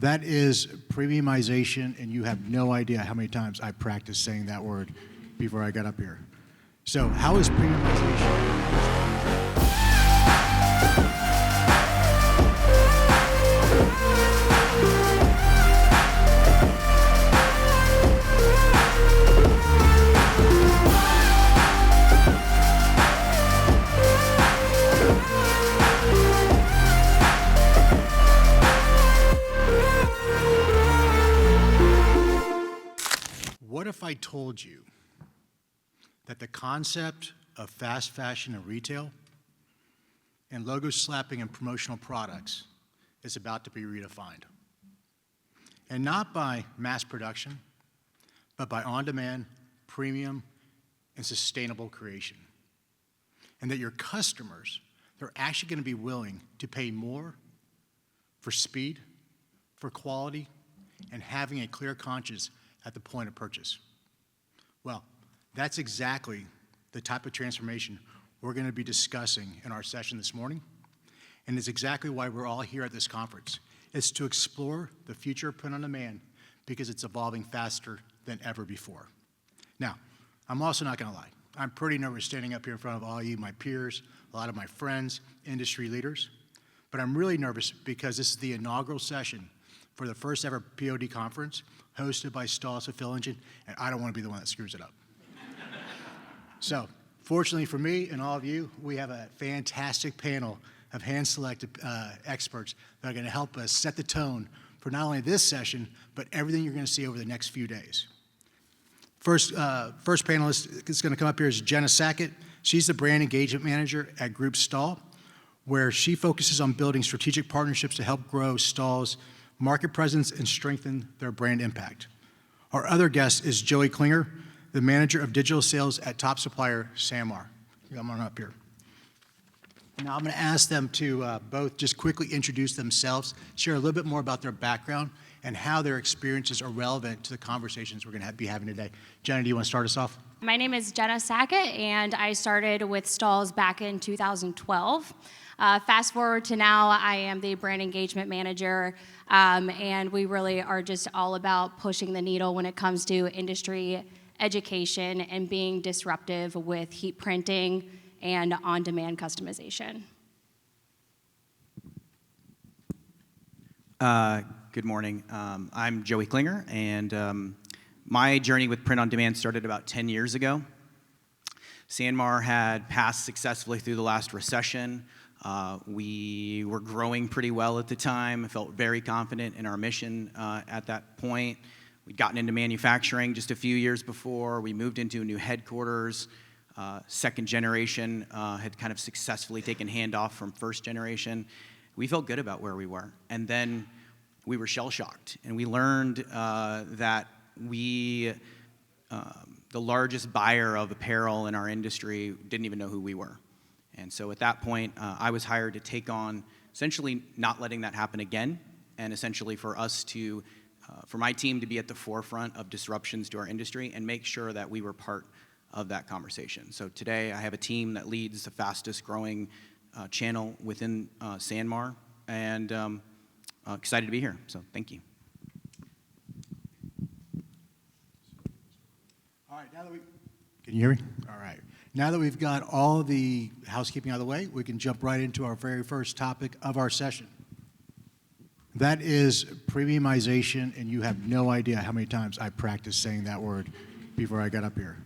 That is premiumization, and you have no idea how many times I practiced saying that word before I got up here. So how is premiumization? What if I told you that the concept of fast fashion and retail and logo slapping and promotional products is about to be redefined? And not by mass production, but by on-demand, premium, and sustainable creation. And that your customers, they're actually going to be willing to pay more for speed, for quality, and having a clear conscience at the point of purchase. Well, that's exactly the type of transformation we're going to be discussing in our session this morning, and it's exactly why we're all here at this conference. It's to explore the future of print on demand because it's evolving faster than ever before. Now, I'm also not going to lie. I'm pretty nervous standing up here in front of all of you, my peers, a lot of my friends, industry leaders, but I'm really nervous because this is the inaugural session for the first ever POD conference hosted by Stahls Fulfill Engine, and I don't want to be the one that screws it up. So, fortunately for me and all of you, we have a fantastic panel of hand-selected experts that are going to help us set the tone for not only this session, but everything you're going to see over the next few days. First panelist that's going to come up here is Jenna Sackett. She's the brand engagement manager at Group Stahls, where she focuses on building strategic partnerships to help grow Stahls' market presence and strengthen their brand impact. Our other guest is Joey Klinger, the manager of digital sales at top supplier SanMar. Come on up here. Now I'm going to ask them to both just quickly introduce themselves, share a little bit more about their background, and how their experiences are relevant to the conversations we're going to be having today. Jenna, do you want to start us off? My name is Jenna Sackett, and I started with Stahls back in 2012. Fast forward to now, I am the brand engagement manager, and we really are just all about pushing the needle when it comes to industry education and being disruptive with heat printing and on-demand customization. Good morning. I'm Joey Klinger, and my journey with print on demand started about 10 years ago. SanMar had passed successfully through the last recession. We were growing pretty well at the time. I felt very confident in our mission at that point. We'd gotten into manufacturing just a few years before. We moved into a new headquarters. Second generation had kind of successfully taken handoff from first generation. We felt good about where we were. And then we were shell-shocked. And we learned that we, the largest buyer of apparel in our industry, didn't even know who we were. And so at that point, I was hired to take on essentially not letting that happen again, and essentially for us to, for my team to be at the forefront of disruptions to our industry and make sure that we were part of that conversation. So today, I have a team that leads the fastest growing channel within SanMar, and excited to be here. So thank you. All right, can you hear me? All right. Now that we've got all the housekeeping out of the way, we can jump right into our very first topic of our session. That is premiumization, and you have no idea how many times I practiced saying that word before I got up here.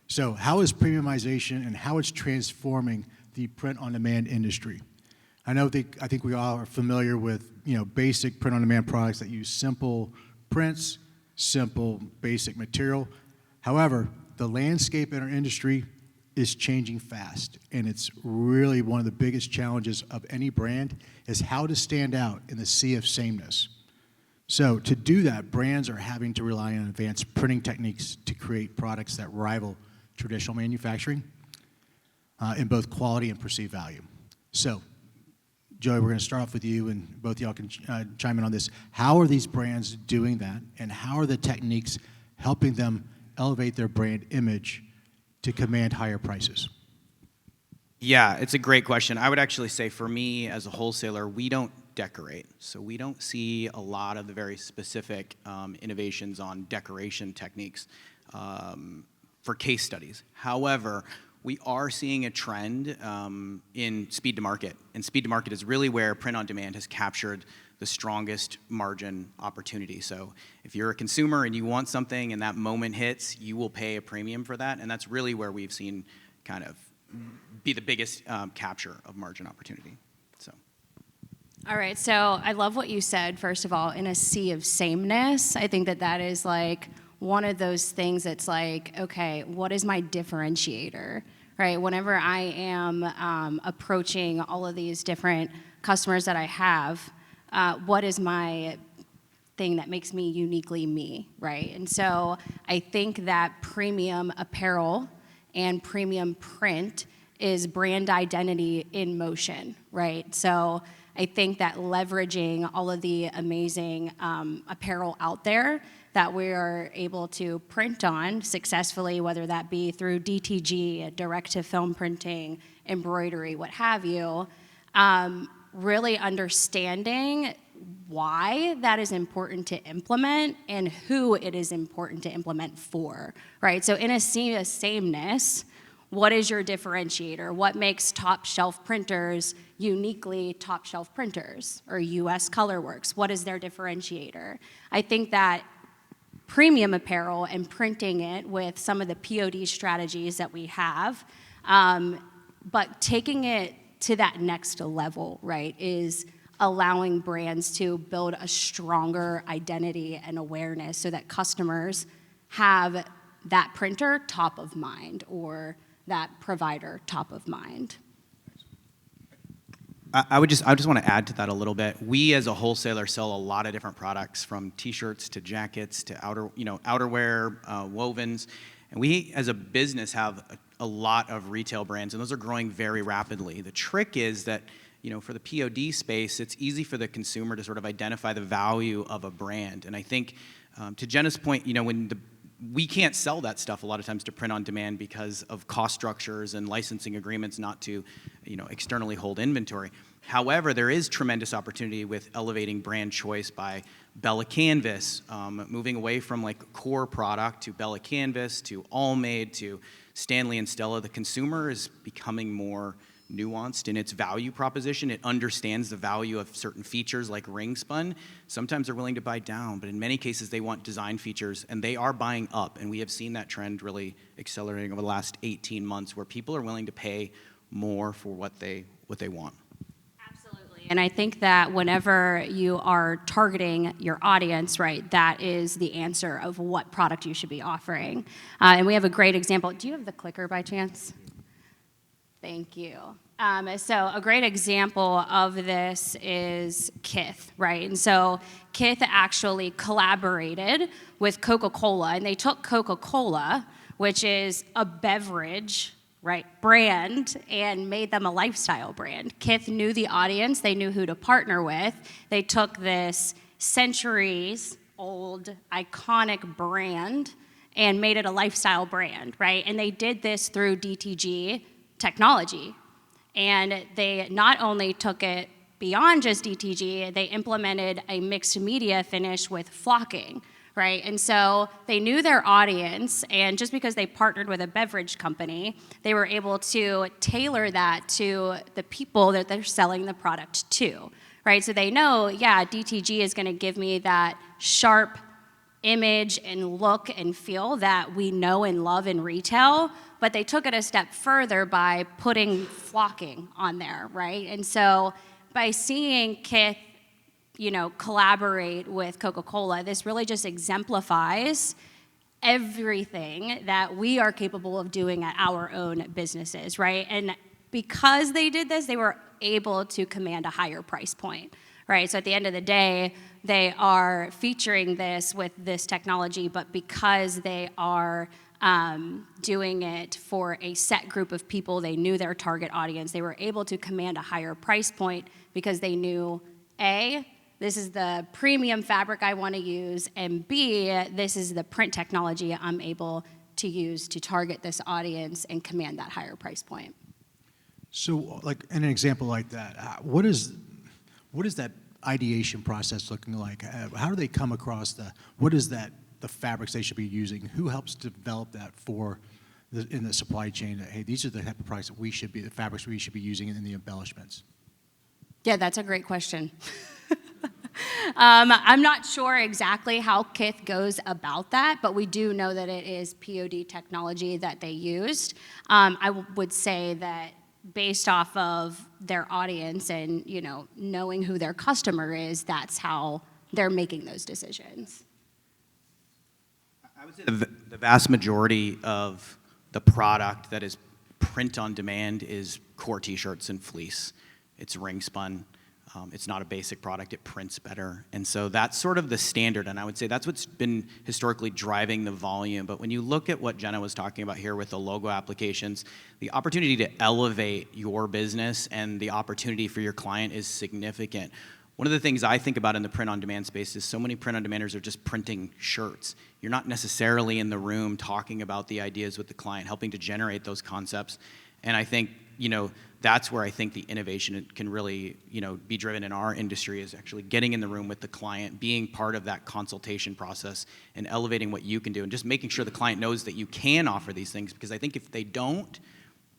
So how is premiumization and how it's transforming the print-on-demand industry? I think we all are familiar with basic print-on-demand products that use simple prints, simple basic material. However, the landscape in our industry is changing fast, and it's really one of the biggest challenges of any brand is how to stand out in the sea of sameness. So to do that, brands are having to rely on advanced printing techniques to create products that rival traditional manufacturing in both quality and perceived value. So, Joey, we're going to start off with you, and both of y'all can chime in on this. How are these brands doing that, and how are the techniques helping them elevate their brand image to command higher prices? Yeah, it's a great question. I would actually say for me as a wholesaler, we don't decorate. So we don't see a lot of the very specific innovations on decoration techniques for case studies. However, we are seeing a trend in speed to market. And speed to market is really where print on demand has captured the strongest margin opportunity. So if you're a consumer and you want something and that moment hits, you will pay a premium for that. And that's really where we've seen kind of be the biggest capture of margin opportunity. So. All right, so I love what you said, first of all, in a sea of sameness. I think that that is like one of those things that's like, okay, what is my differentiator, right? Whenever I am approaching all of these different customers that I have, what is my thing that makes me uniquely me, right? And so I think that premium apparel and premium print is brand identity in motion, right? So I think that leveraging all of the amazing apparel out there that we are able to print on successfully, whether that be through DTG, direct-to-film printing, embroidery, what have you, really understanding why that is important to implement and who it is important to implement for, right? So in a sea of sameness, what is your differentiator? What makes top shelf printers uniquely top shelf printers or US Colorworks? What is their differentiator? I think that premium apparel and printing it with some of the POD strategies that we have, but taking it to that next level, right, is allowing brands to build a stronger identity and awareness so that customers have that printer top of mind or that provider top of mind. I just want to add to that a little bit. We as a wholesaler sell a lot of different products, from T-shirts to jackets to outerwear, wovens, and we as a business have a lot of retail brands, and those are growing very rapidly. The trick is that for the POD space, it's easy for the consumer to sort of identify the value of a brand, and I think to Jenna's point, we can't sell that stuff a lot of times to print on demand because of cost structures and licensing agreements not to, externally hold inventory. However, there is tremendous opportunity with elevating brand choice by Bella Canvas, moving away from like core product to Bella Canvas to All Made to Stanley and Stella. The consumer is becoming more nuanced in its value proposition. It understands the value of certain features like ring spun. Sometimes they're willing to buy down, but in many cases they want design features, and they are buying up. And we have seen that trend really accelerating over the last 18 months, where people are willing to pay more for what they want. Absolutely. And I think that whenever you are targeting your audience, right, that is the answer of what product you should be offering. And we have a great example. Do you have the clicker by chance? Thank you. So a great example of this is Kith, right? And so Kith actually collaborated with Coca-Cola, and they took Coca-Cola, which is a beverage, right, brand, and made them a lifestyle brand. Kith knew the audience. They knew who to partner with. They took this centuries-old, iconic brand and made it a lifestyle brand, right? And they did this through DTG technology. And they not only took it beyond just DTG, they implemented a mixed media finish with flocking, right? And so they knew their audience, and just because they partnered with a beverage company, they were able to tailor that to the people that they're selling the product to, right? So they know, yeah, DTG is gonna give me that sharp image and look and feel that we know and love in retail, but they took it a step further by putting flocking on there, right? And so by seeing Kith, collaborate with Coca-Cola, this really just exemplifies everything that we are capable of doing at our own businesses, right? And because they did this, they were able to command a higher price point, right? So at the end of the day, they are featuring this with this technology, but because they are doing it for a set group of people, they knew their target audience, they were able to command a higher price point because they knew, A, this is the premium fabric I want to use, and B, this is the print technology I'm able to use to target this audience and command that higher price point. So, like, in an example like that, what is that ideation process looking like? How do they come across what is that, the fabrics they should be using? Who helps develop that in the supply chain that, hey, these are the type of products that the fabrics we should be using in the embellishments? Yeah, that's a great question. I'm not sure exactly how Kith goes about that, but we do know that it is POD technology that they used. I would say that based off of their audience and, knowing who their customer is, that's how they're making those decisions. I would say the vast majority of the product that is print on demand is core t-shirts and fleece. It's ring spun. It's not a basic product. It prints better. And so that's sort of the standard. And I would say that's what's been historically driving the volume. But when you look at what Jenna was talking about here with the logo applications, the opportunity to elevate your business and the opportunity for your client is significant. One of the things I think about in the print-on-demand space is so many print-on-demanders are just printing shirts. You're not necessarily in the room talking about the ideas with the client, helping to generate those concepts. And I think, that's where I think the innovation can really, be driven in our industry, is actually getting in the room with the client, being part of that consultation process and elevating what you can do and just making sure the client knows that you can offer these things, because I think if they don't,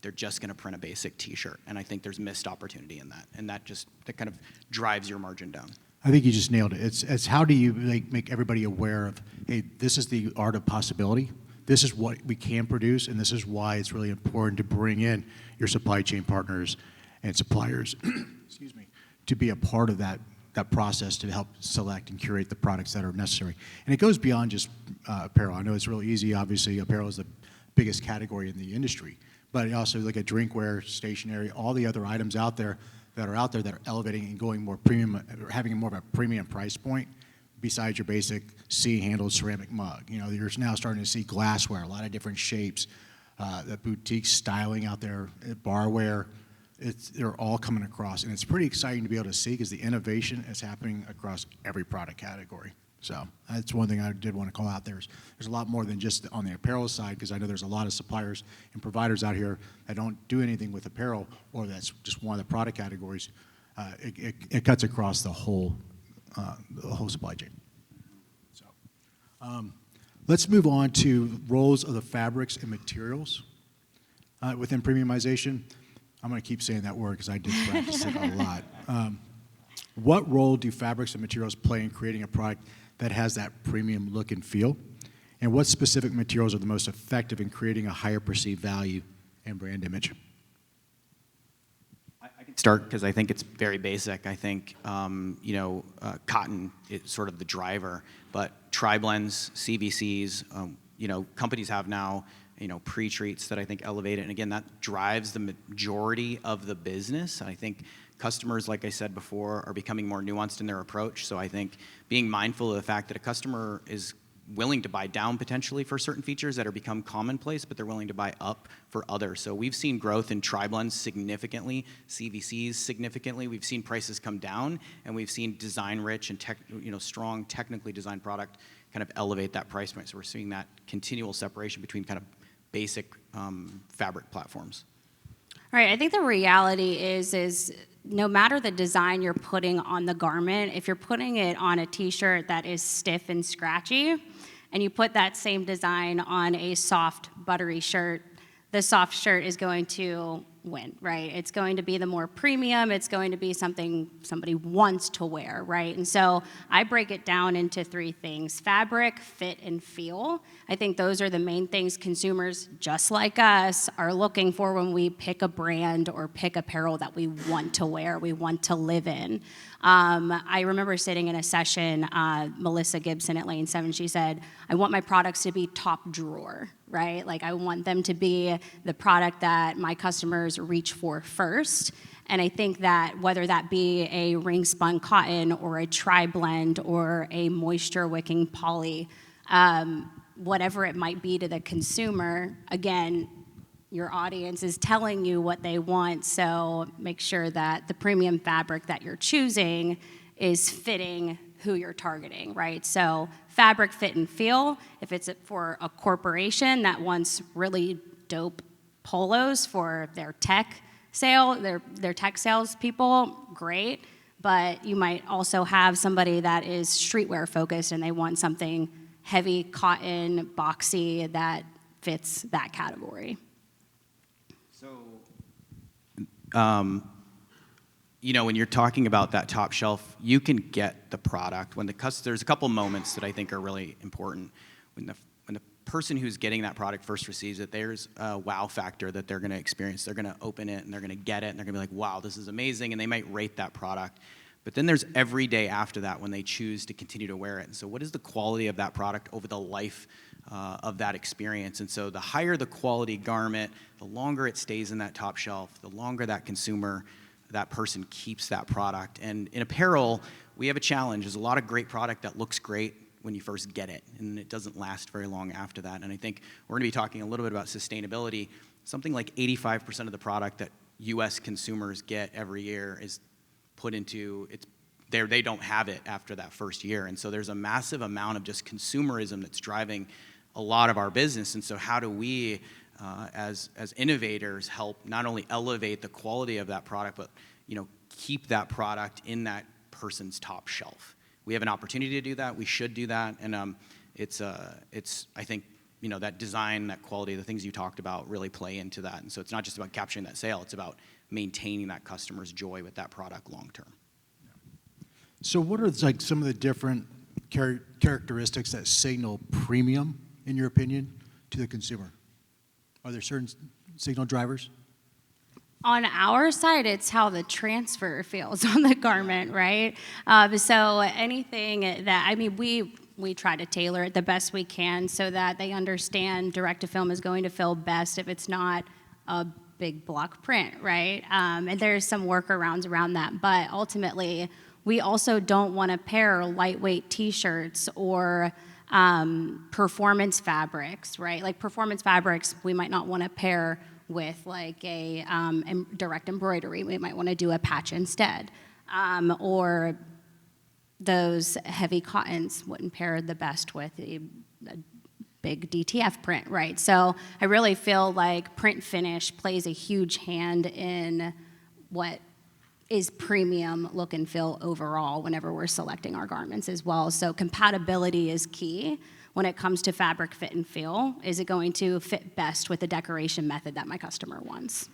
they're just going to print a basic t-shirt. And I think there's missed opportunity in that. And that kind of drives your margin down. I think you just nailed it. It's how do you make everybody aware of, hey, this is the art of possibility. This is what we can produce, and this is why it's really important to bring in your supply chain partners and suppliers, excuse me, to be a part of that process to help select and curate the products that are necessary. And it goes beyond just apparel. I know it's really easy. Obviously, apparel is the biggest category in the industry. But also look at drinkware, stationery, all the other items out there that are elevating and going more premium, or having more of a premium price point besides your basic C-handled ceramic mug. You're now starting to see glassware, a lot of different shapes, the boutique styling out there, barware. They're all coming across, and it's pretty exciting to be able to see because the innovation is happening across every product category. So that's one thing I did want to call out there. There's a lot more than just on the apparel side, because I know there's a lot of suppliers and providers out here that don't do anything with apparel, or that's just one of the product categories. It cuts across the whole supply chain. So let's move on to roles of the fabrics and materials within premiumization. I'm going to keep saying that word because I did practice it a lot. What role do fabrics and materials play in creating a product that has that premium look and feel? And what specific materials are the most effective in creating a higher perceived value and brand image? I can start because I think it's very basic. I think, cotton is sort of the driver, but tri-blends, CVCs, companies have now, pre-treats that I think elevate it. And again, that drives the majority of the business. I think customers, like I said before, are becoming more nuanced in their approach. So I think being mindful of the fact that a customer is willing to buy down potentially for certain features that are become commonplace, but they're willing to buy up for others. So we've seen growth in tri-blends significantly, CVCs significantly. We've seen prices come down, and we've seen design-rich and strong, technically designed product kind of elevate that price point. So we're seeing that continual separation between kind of basic fabric platforms. All right, I think the reality is no matter the design you're putting on the garment, if you're putting it on a t-shirt that is stiff and scratchy, and you put that same design on a soft, buttery shirt, the soft shirt is going to win, right? It's going to be the more premium. It's going to be something somebody wants to wear, right? And so I break it down into three things: fabric, fit, and feel. I think those are the main things consumers, just like us, are looking for when we pick a brand or pick apparel that we want to wear, we want to live in. I remember sitting in a session, Melissa Gibson at Lane 7, she said, I want my products to be top drawer, right? Like I want them to be the product that my customers reach for first. And I think that whether that be a ring spun cotton or a tri-blend or a moisture wicking poly, whatever it might be to the consumer, again, your audience is telling you what they want, so make sure that the premium fabric that you're choosing is fitting who you're targeting, right? So fabric, fit, and feel. If it's for a corporation that wants really dope polos for their tech sale, their tech sales people, great. but you might also have somebody that is streetwear focused and they want something heavy, cotton, boxy that fits that category. So, when you're talking about that top shelf, you can get the product when there's a couple moments that I think are really important. When the person who's getting that product first receives it, there's a wow factor that they're going to experience. They're going to open it and they're going to get it and they're going to be like, wow, this is amazing, and they might rate that product. But then there's every day after that when they choose to continue to wear it. And so what is the quality of that product over the life of that experience? And so the higher the quality garment, the longer it stays in that top shelf, the longer that consumer, that person keeps that product. And in apparel, we have a challenge. There's a lot of great product that looks great when you first get it, and it doesn't last very long after that. And I think we're going to be talking a little bit about sustainability. Something like 85% of the product that U.S. consumers get every year is put into, they don't have it after that first year. And so there's a massive amount of just consumerism that's driving a lot of our business. And so how do we, as innovators, help not only elevate the quality of that product, but keep that product in that person's top shelf? We have an opportunity to do that. We should do that. And it's I think, that design, that quality, the things you talked about really play into that. And so it's not just about capturing that sale. It's about maintaining that customer's joy with that product long term. So what are some of the different characteristics that signal premium, in your opinion, to the consumer? Are there certain signal drivers? On our side, it's how the transfer feels on the garment, right? So anything that, we try to tailor it the best we can so that they understand direct-to-film is going to feel best if it's not a big block print, right? And there's some workarounds around that, but ultimately, we also don't want to pair lightweight T-shirts or performance fabrics, right? Like performance fabrics, we might not want to pair with like a direct embroidery. We might want to do a patch instead. Or those heavy cottons wouldn't pair the best with a big DTF print, right? So I really feel like print finish plays a huge hand in what is premium look and feel overall whenever we're selecting our garments as well. So compatibility is key when it comes to fabric fit and feel. Is it going to fit best with the decoration method that my customer wants?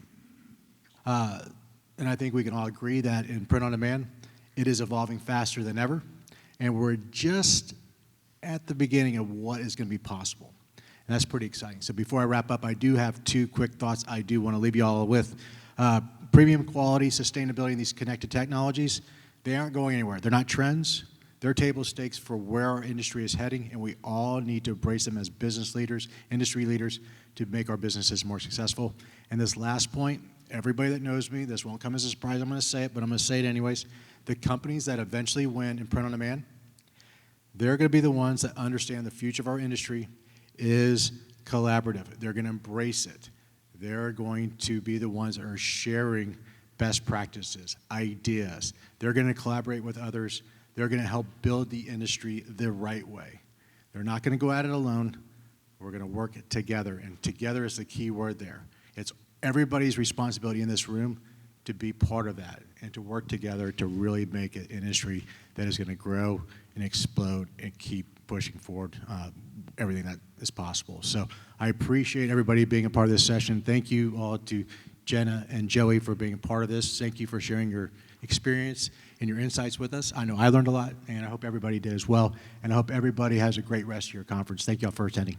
And I think we can all agree that in print on demand, it is evolving faster than ever, and we're just at the beginning of what is going to be possible. And that's pretty exciting. So before I wrap up, I do have two quick thoughts I do want to leave you all with. Premium quality, sustainability, and these connected technologies, they aren't going anywhere. They're not trends. They're table stakes for where our industry is heading, and we all need to embrace them as business leaders, industry leaders, to make our businesses more successful. And this last point, everybody that knows me, this won't come as a surprise, I'm going to say it, but I'm going to say it anyways. The companies that eventually win in print on demand, they're going to be the ones that understand the future of our industry is collaborative. They're going to embrace it. They're going to be the ones that are sharing best practices, ideas. They're going to collaborate with others. They're going to help build the industry the right way. They're not going to go at it alone. We're going to work it together, and together is the key word there. It's everybody's responsibility in this room to be part of that and to work together to really make an industry that is going to grow and explode and keep pushing forward everything that is possible. So I appreciate everybody being a part of this session. Thank you all to Jenna and Joey for being a part of this. Thank you for sharing your experience and your insights with us. I know I learned a lot, and I hope everybody did as well. And I hope everybody has a great rest of your conference. Thank you all for attending.